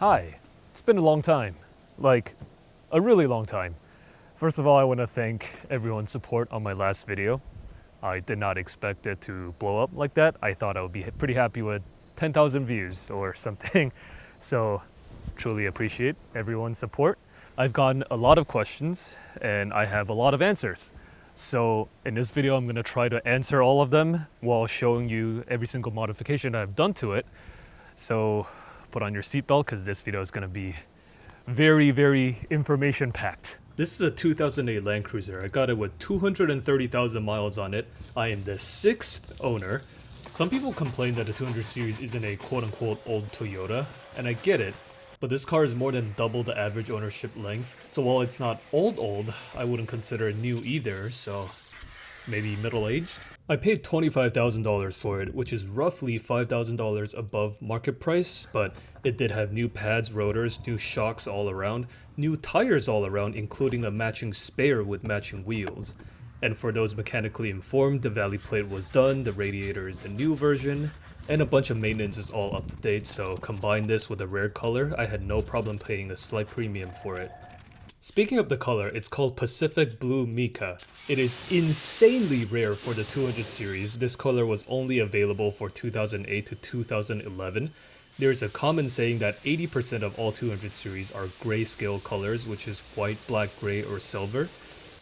Hi, it's been a long time, like a really long time. First of all, I want to thank everyone's support on my last video. I did not expect it to blow up like that. I thought I would be pretty happy with 10,000 views or something. So truly appreciate everyone's support. I've gotten a lot of questions and I have a lot of answers. So in this video, I'm going to try to answer all of them while showing you every single modification I've done to it. So put on your seatbelt because this video is going to be very information packed. This is a 2008 Land Cruiser. I got it with 230,000 miles on it. I am the 6th owner. Some people complain that the 200 series isn't a quote-unquote old Toyota, and I get it, but this car is more than double the average ownership length. So while it's not old, I wouldn't consider it new either, so maybe middle-aged. I paid $25,000 for it, which is roughly $5,000 above market price, but it did have new pads, rotors, new shocks all around, new tires all around, including a matching spare with matching wheels. And for those mechanically informed, the valley plate was done, the radiator is the new version, and a bunch of maintenance is all up to date, so combine this with a rare color, I had no problem paying a slight premium for it. Speaking of the color, it's called Pacific Blue Mica. It is insanely rare for the 200 series. This color was only available for 2008 to 2011. There's a common saying that 80% of all 200 series are grayscale colors, which is white, black, gray, or silver.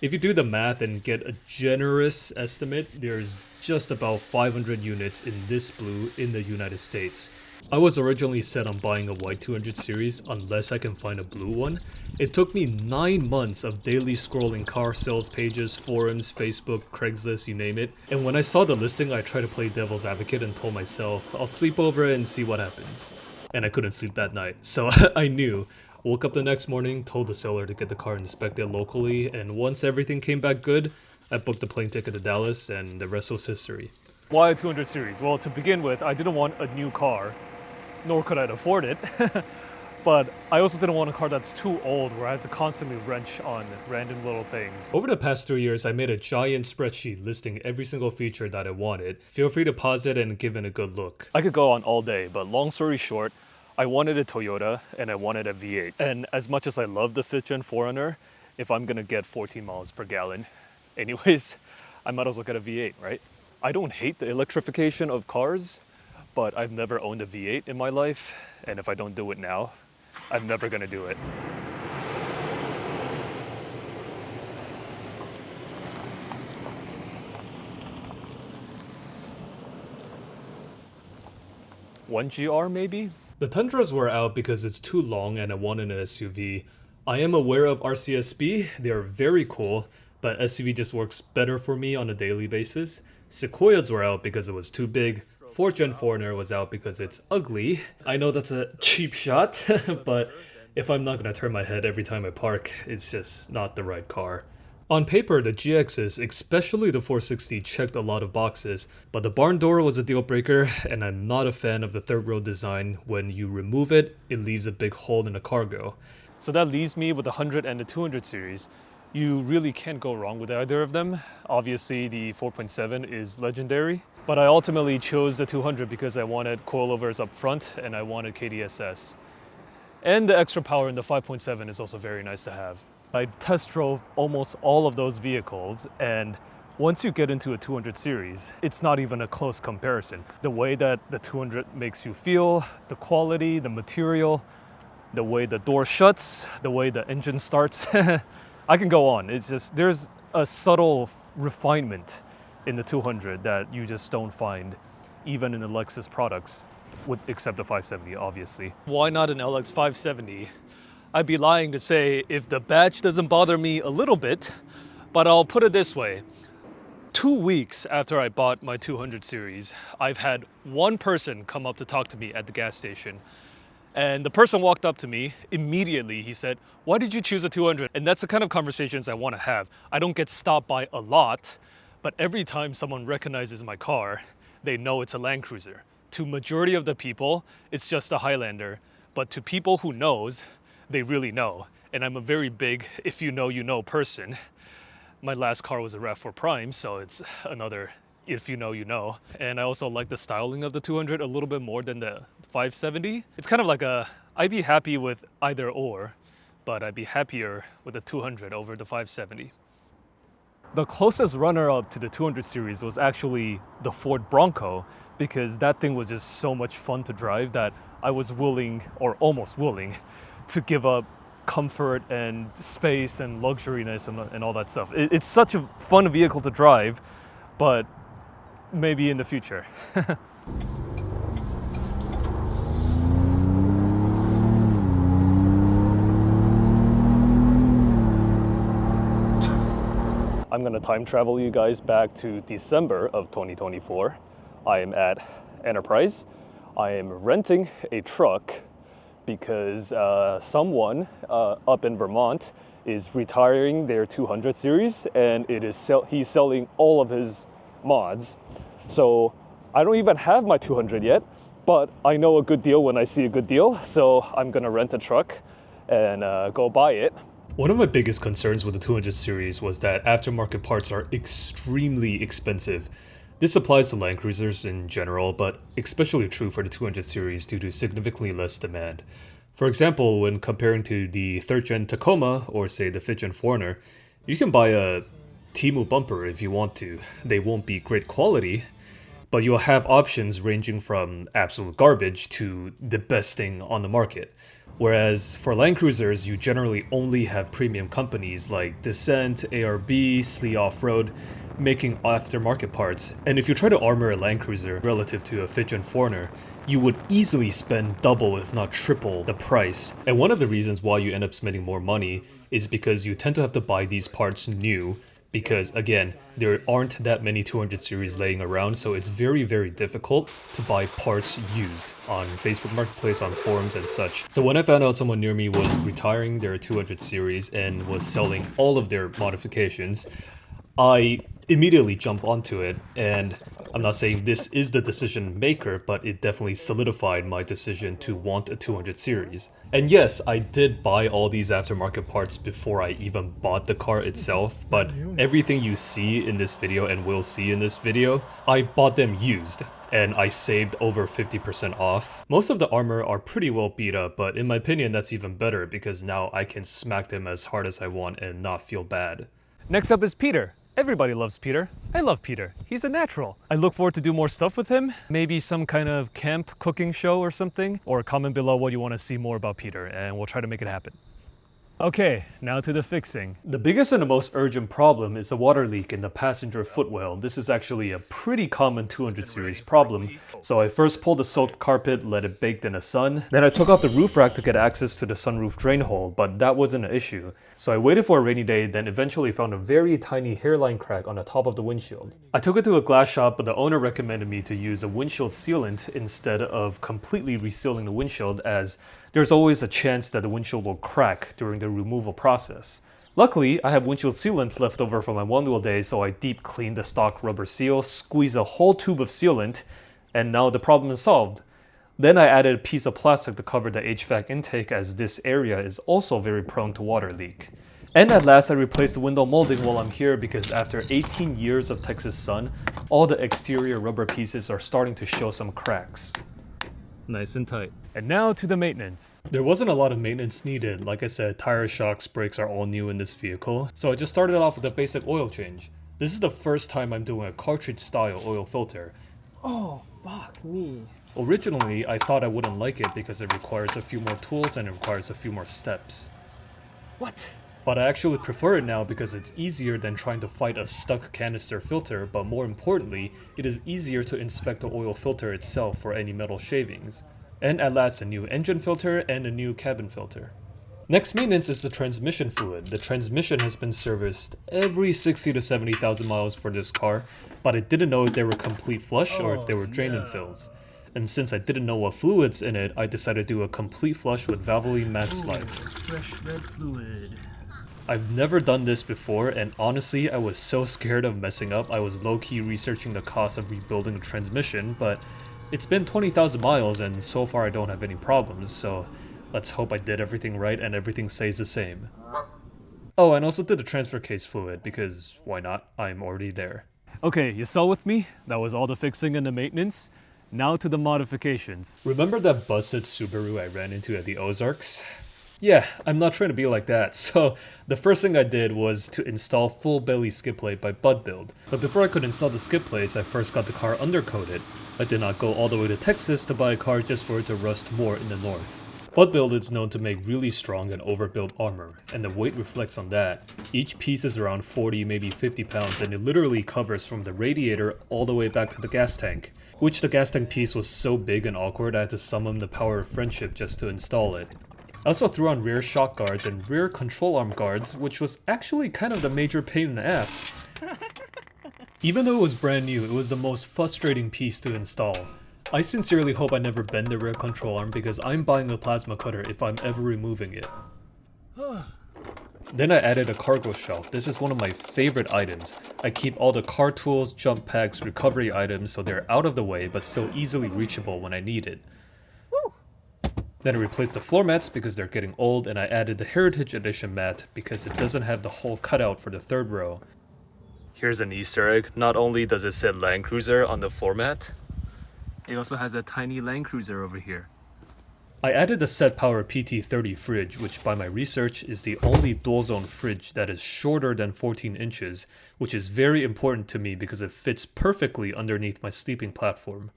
If you do the math and get a generous estimate, there's just about 500 units in this blue in the United States. I was originally set on buying a white 200 series unless I can find a blue one. It took me 9 months of daily scrolling car sales pages, forums, Facebook, Craigslist, you name it. And when I saw the listing, I tried to play devil's advocate and told myself, I'll sleep over it and see what happens. And I couldn't sleep that night, so I knew. Woke up the next morning, told the seller to get the car inspected locally, and once everything came back good, I booked the plane ticket to Dallas, and the rest was history. Why a 200 series? Well, to begin with, I didn't want a new car, nor could I afford it. But I also didn't want a car that's too old where I have to constantly wrench on random little things. Over the past 3 years, I made a giant spreadsheet listing every single feature that I wanted. Feel free to pause it and give it a good look. I could go on all day, but long story short, I wanted a Toyota and I wanted a V8. And as much as I love the 5th gen 4Runner, if I'm gonna get 14 miles per gallon, anyways, I might as well get a V8, right? I don't hate the electrification of cars, but I've never owned a V8 in my life, and if I don't do it now, I'm never gonna do it. One GR maybe? The Tundras were out because it's too long and I wanted an SUV. I am aware of RCSB, they are very cool, but SUV just works better for me on a daily basis. Sequoias were out because it was too big. 4th gen 4Runner was out because it's ugly. I know that's a cheap shot, but if I'm not gonna turn my head every time I park, it's just not the right car. On paper, the GXs, especially the 460, checked a lot of boxes, but the barn door was a deal breaker, and I'm not a fan of the third row design. When you remove it, it leaves a big hole in the cargo. So that leaves me with the 100 and the 200 series. You really can't go wrong with either of them. Obviously, the 4.7 is legendary, but I ultimately chose the 200 because I wanted coilovers up front and I wanted KDSS. And the extra power in the 5.7 is also very nice to have. I test drove almost all of those vehicles, and once you get into a 200 series, it's not even a close comparison. The way that the 200 makes you feel, the quality, the material, the way the door shuts, the way the engine starts, I can go on. It's just, there's a subtle refinement in the 200 that you just don't find even in the Lexus products, except the 570, obviously. Why not an LX 570? I'd be lying to say if the badge doesn't bother me a little bit, but I'll put it this way. 2 weeks after I bought my 200 series, I've had one person come up to talk to me at the gas station. And the person walked up to me, immediately he said, "Why did you choose a 200? And that's the kind of conversations I want to have. I don't get stopped by a lot, but every time someone recognizes my car, they know it's a Land Cruiser. To majority of the people, it's just a Highlander. But to people who knows, they really know. And I'm a very big, if you know, you know person. My last car was a RAV4 Prime, so it's another if you know, you know. And I also like the styling of the 200 a little bit more than the 570. It's kind of like a, I'd be happy with either or, but I'd be happier with the 200 over the 570. The closest runner-up to the 200 series was actually the Ford Bronco, because that thing was just so much fun to drive that I was willing, or almost willing, to give up comfort and space and luxuriness and all that stuff. It's such a fun vehicle to drive, but maybe in the future. I'm gonna time travel you guys back to December of 2024. I am at Enterprise. I am renting a truck because someone up in Vermont is retiring their 200 series, and he's selling all of his mods. So I don't even have my 200 yet, but I know a good deal when I see a good deal. So I'm gonna rent a truck and go buy it. One of my biggest concerns with the 200 series was that aftermarket parts are extremely expensive. This applies to Land Cruisers in general, but especially true for the 200 series due to significantly less demand. For example, when comparing to the 3rd Gen Tacoma or say the 5th Gen Foreigner, you can buy a Temu bumper if you want to. They won't be great quality, but you'll have options ranging from absolute garbage to the best thing on the market. Whereas for Land Cruisers, you generally only have premium companies like Dissent, ARB, Slee Off-Road making aftermarket parts. And if you try to armor a Land Cruiser relative to a 5th Gen Foreigner, you would easily spend double if not triple the price. And one of the reasons why you end up spending more money is because you tend to have to buy these parts new, because again, there aren't that many 200 series laying around, so it's very, very difficult to buy parts used on Facebook Marketplace, on forums and such. So when I found out someone near me was retiring their 200 series and was selling all of their modifications, I immediately jumped onto it, and I'm not saying this is the decision maker, but it definitely solidified my decision to want a 200 series. And yes, I did buy all these aftermarket parts before I even bought the car itself, but everything you see in this video and will see in this video, I bought them used, and I saved over 50% off. Most of the armor are pretty well beat up, but in my opinion that's even better because now I can smack them as hard as I want and not feel bad. Next up is Peter. Everybody loves Peter. I love Peter. He's a natural. I look forward to do more stuff with him. Maybe some kind of camp cooking show or something. Or comment below what you want to see more about Peter and we'll try to make it happen. Okay, now to the fixing. The biggest and the most urgent problem is a water leak in the passenger footwell. This is actually a pretty common 200 series problem. So I first pulled the soaked carpet, let it bake in the sun. Then I took off the roof rack to get access to the sunroof drain hole, but that wasn't an issue. So I waited for a rainy day, then eventually found a very tiny hairline crack on the top of the windshield. I took it to a glass shop, but the owner recommended me to use a windshield sealant instead of completely resealing the windshield, as there's always a chance that the windshield will crack during the removal process. Luckily, I have windshield sealant left over from my one-wheel days, so I deep cleaned the stock rubber seal, squeezed a whole tube of sealant, and now the problem is solved. Then I added a piece of plastic to cover the HVAC intake, as this area is also very prone to water leak. And at last I replaced the window molding while I'm here, because after 18 years of Texas sun, all the exterior rubber pieces are starting to show some cracks. Nice and tight. And now to the maintenance. There wasn't a lot of maintenance needed. Like I said, tires, shocks, brakes are all new in this vehicle. So I just started off with a basic oil change. This is the first time I'm doing a cartridge style oil filter. Oh, fuck me. Originally, I thought I wouldn't like it because it requires a few more tools and it requires a few more steps. What? But I actually prefer it now because it's easier than trying to fight a stuck canister filter, but more importantly, it is easier to inspect the oil filter itself for any metal shavings. And at last, a new engine filter and a new cabin filter. Next maintenance is the transmission fluid. The transmission has been serviced every 60 to 70,000 miles for this car, but I didn't know if they were complete flush or if they were drain and fills. And since I didn't know what fluids in it, I decided to do a complete flush with Valvoline Max Life. Fresh red fluid. I've never done this before, and honestly, I was so scared of messing up, I was low-key researching the cost of rebuilding the transmission, but it's been 20,000 miles and so far I don't have any problems, so let's hope I did everything right and everything stays the same. Oh, and also did the transfer case fluid, because why not? I'm already there. Okay, you saw with me? That was all the fixing and the maintenance. Now to the modifications. Remember that busted Subaru I ran into at the Ozarks? Yeah, I'm not trying to be like that, so the first thing I did was to install full belly skid plate by Bud Build. But before I could install the skid plates, I first got the car undercoated. I did not go all the way to Texas to buy a car just for it to rust more in the north. Bud Build is known to make really strong and overbuilt armor, and the weight reflects on that. Each piece is around 40, maybe 50 pounds, and it literally covers from the radiator all the way back to the gas tank. Which the gas tank piece was so big and awkward I had to summon the power of friendship just to install it. I also threw on rear shock guards and rear control arm guards, which was actually kind of the major pain in the ass. Even though it was brand new, it was the most frustrating piece to install. I sincerely hope I never bend the rear control arm because I'm buying a plasma cutter if I'm ever removing it. Then I added a cargo shelf. This is one of my favorite items. I keep all the car tools, jump packs, recovery items so they're out of the way but still easily reachable when I need it. Then I replaced the floor mats because they're getting old, and I added the Heritage Edition mat because it doesn't have the hole cut out for the third row. Here's an Easter egg. Not only does it say Land Cruiser on the floor mat, it also has a tiny Land Cruiser over here. I added the Set Power PT30 fridge, which by my research is the only dual zone fridge that is shorter than 14 inches, which is very important to me because it fits perfectly underneath my sleeping platform.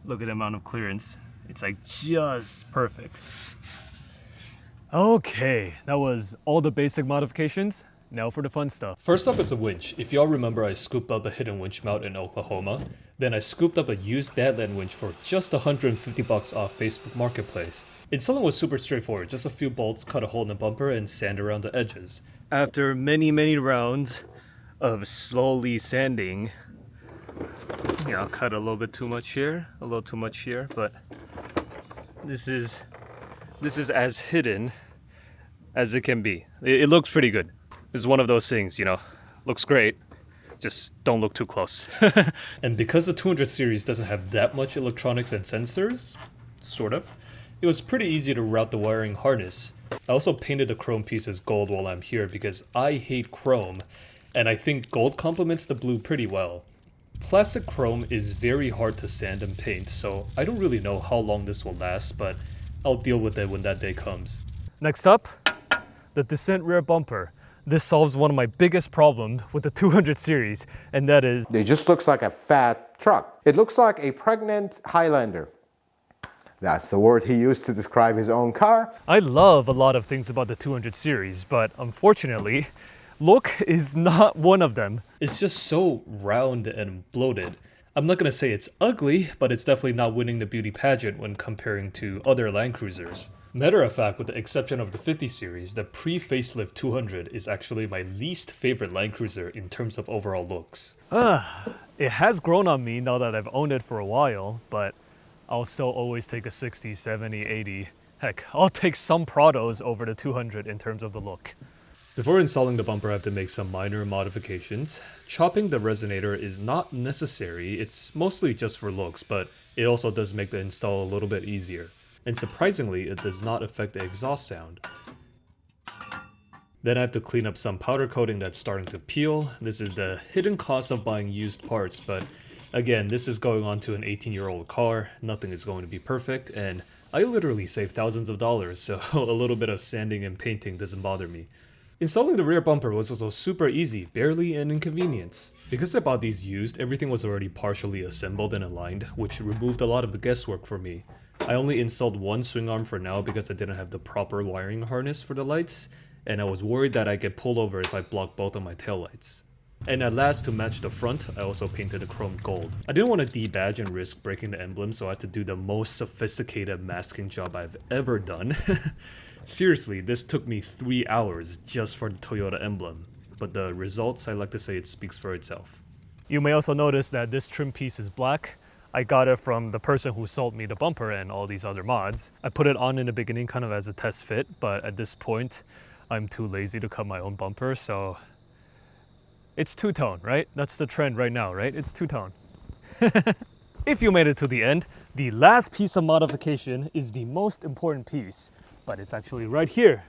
Look at the amount of clearance. It's like just perfect. Okay, that was all the basic modifications. Now for the fun stuff. First up is a winch. If y'all remember, I scooped up a hidden winch mount in Oklahoma. Then I scooped up a used Badland winch for just $150 off Facebook Marketplace. Installing was super straightforward. Just a few bolts, cut a hole in the bumper, and sand around the edges. After many rounds of slowly sanding, I'll cut a little bit too much here, a little too much here, but this is as hidden as it can be. It looks pretty good. This is one of those things, looks great, just don't look too close. And because the 200 series doesn't have that much electronics and sensors, sort of, it was pretty easy to route the wiring harness. I also painted the chrome pieces gold while I'm here because I hate chrome, and I think gold complements the blue pretty well. Plastic chrome is very hard to sand and paint, so I don't really know how long this will last, but I'll deal with it when that day comes. Next up, the Dissent rear bumper. This solves one of my biggest problems with the 200 series, and that is... It just looks like a fat truck. It looks like a pregnant Highlander. That's the word he used to describe his own car. I love a lot of things about the 200 series, but unfortunately, look is not one of them. It's just so round and bloated. I'm not gonna say it's ugly, but it's definitely not winning the beauty pageant when comparing to other Land Cruisers. Matter of fact, with the exception of the 50 series, the pre-facelift 200 is actually my least favorite Land Cruiser in terms of overall looks. It has grown on me now that I've owned it for a while, but I'll still always take a 60, 70, 80. Heck, I'll take some Prados over the 200 in terms of the look. Before installing the bumper, I have to make some minor modifications. Chopping the resonator is not necessary, it's mostly just for looks, but it also does make the install a little bit easier. And surprisingly, it does not affect the exhaust sound. Then I have to clean up some powder coating that's starting to peel. This is the hidden cost of buying used parts, but again, this is going on to an 18-year-old car. Nothing is going to be perfect, and I literally saved thousands of dollars, so a little bit of sanding and painting doesn't bother me. Installing the rear bumper was also super easy, barely an inconvenience. Because I bought these used, everything was already partially assembled and aligned, which removed a lot of the guesswork for me. I only installed one swing arm for now because I didn't have the proper wiring harness for the lights, and I was worried that I'd get pulled over if I blocked both of my taillights. And at last, to match the front, I also painted the chrome gold. I didn't want to debadge and risk breaking the emblem, so I had to do the most sophisticated masking job I've ever done. Seriously, this took me 3 hours just for the Toyota emblem, but the results, I like to say it speaks for itself. You may also notice that this trim piece is black. I got it from the person who sold me the bumper and all these other mods. I put it on in the beginning kind of as a test fit, but at this point, I'm too lazy to cut my own bumper, so it's two-tone, right? That's the trend right now, right? It's two-tone. If you made it to the end, the last piece of modification is the most important piece, but it's actually right here.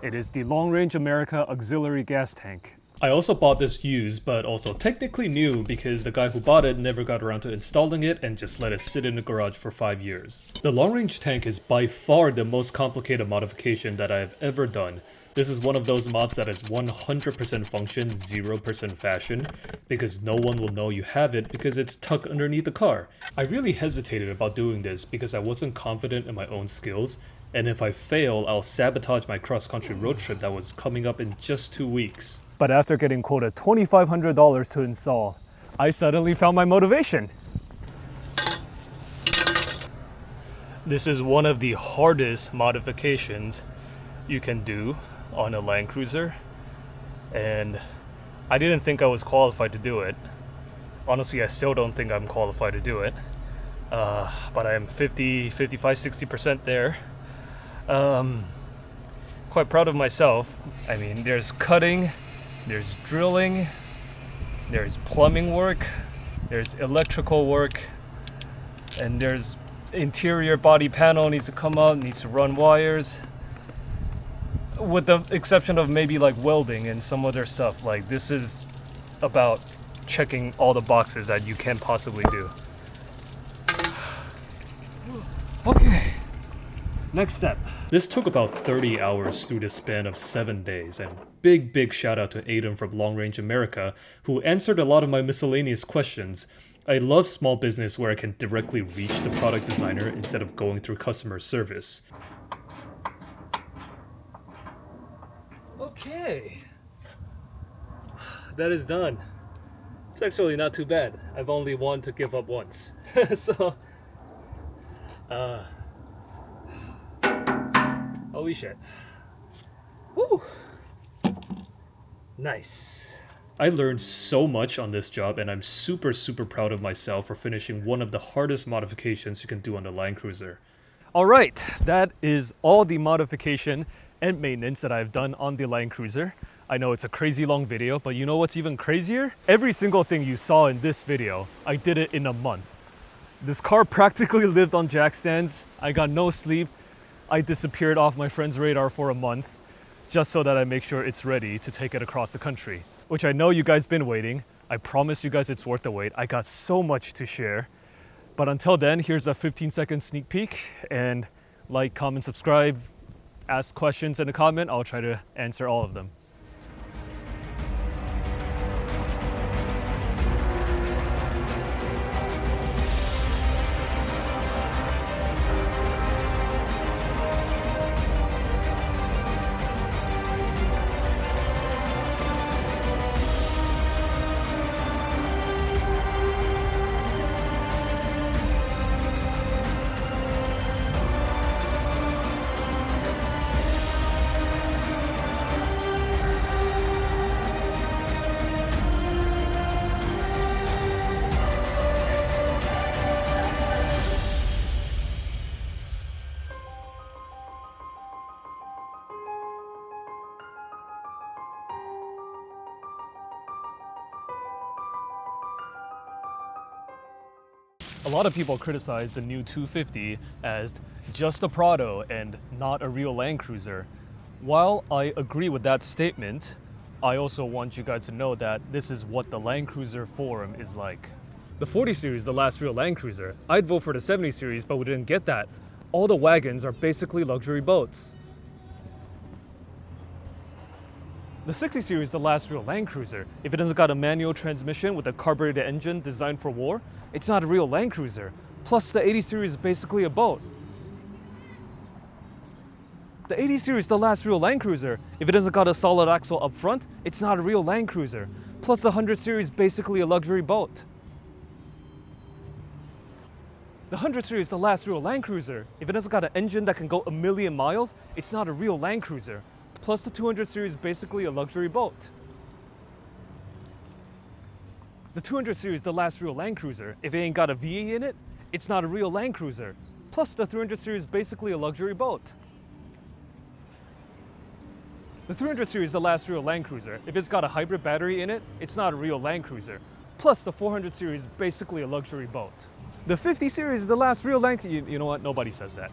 It is the Long Range America Auxiliary Gas Tank. I also bought this used, but also technically new because the guy who bought it never got around to installing it and just let it sit in the garage for 5 years. The long range tank is by far the most complicated modification that I have ever done. This is one of those mods that is 100% function, 0% fashion, because no one will know you have it because it's tucked underneath the car. I really hesitated about doing this because I wasn't confident in my own skills, and if I fail, I'll sabotage my cross-country road trip that was coming up in just 2 weeks. But after getting quoted $2,500 to install, I suddenly found my motivation. This is one of the hardest modifications you can do on a Land Cruiser, and I didn't think I was qualified to do it. Honestly, I still don't think I'm qualified to do it, but I am 55-60% there. Quite proud of myself. I mean, there's cutting, there's drilling, there's plumbing work, there's electrical work, and there's interior body panel needs to come out, needs to run wires. With the exception of maybe like welding and some other stuff, like this is about checking all the boxes that you can possibly do. Okay, next step. This took about 30 hours through the span of 7 days, and big shout out to Aiden from Long Range America, who answered a lot of my miscellaneous questions. I love small business where I can directly reach the product designer instead of going through customer service. Okay, that is done. It's actually not too bad. I've only wanted to give up once. So, holy shit. Woo! Nice. I learned so much on this job, and I'm super proud of myself for finishing one of the hardest modifications you can do on the Land Cruiser. All right, that is all the modification and maintenance that I've done on the Land Cruiser. I know it's a crazy long video, but you know what's even crazier? Every single thing you saw in this video, I did it in a month. This car practically lived on jack stands. I got no sleep. I disappeared off my friend's radar for a month just so that I make sure it's ready to take it across the country, which I know you guys been waiting. I promise you guys it's worth the wait. I got so much to share. But until then, here's a 15-second sneak peek, and like, comment, subscribe, ask questions in the comment. I'll try to answer all of them. A lot of people criticize the new 250 as just a Prado and not a real Land Cruiser. While I agree with that statement, I also want you guys to know that this is what the Land Cruiser forum is like. The 40 series, the last real Land Cruiser. I'd vote for the 70 series, but we didn't get that. All the wagons are basically luxury boats. The 60 series, the last real Land Cruiser. If it hasn't got a manual transmission with a carbureted engine designed for war, it's not a real Land Cruiser. Plus, the 80 series is basically a boat. The 80 series, the last real Land Cruiser. If it hasn't got a solid axle up front, it's not a real Land Cruiser. Plus, the 100 series is basically a luxury boat. The 100 series, the last real Land Cruiser. If it hasn't got an engine that can go 1,000,000 miles, it's not a real Land Cruiser. Plus, the 200 series is basically a luxury boat. The 200 series, the last real Land Cruiser. If it ain't got a V8 in it, it's not a real Land Cruiser. Plus, the 300 series is basically a luxury boat. The 300 series, the last real Land Cruiser. If it's got a hybrid battery in it, it's not a real Land Cruiser. Plus, the 400 series is basically a luxury boat. The 50 series, the last real Land Cruiser. You know what? Nobody says that.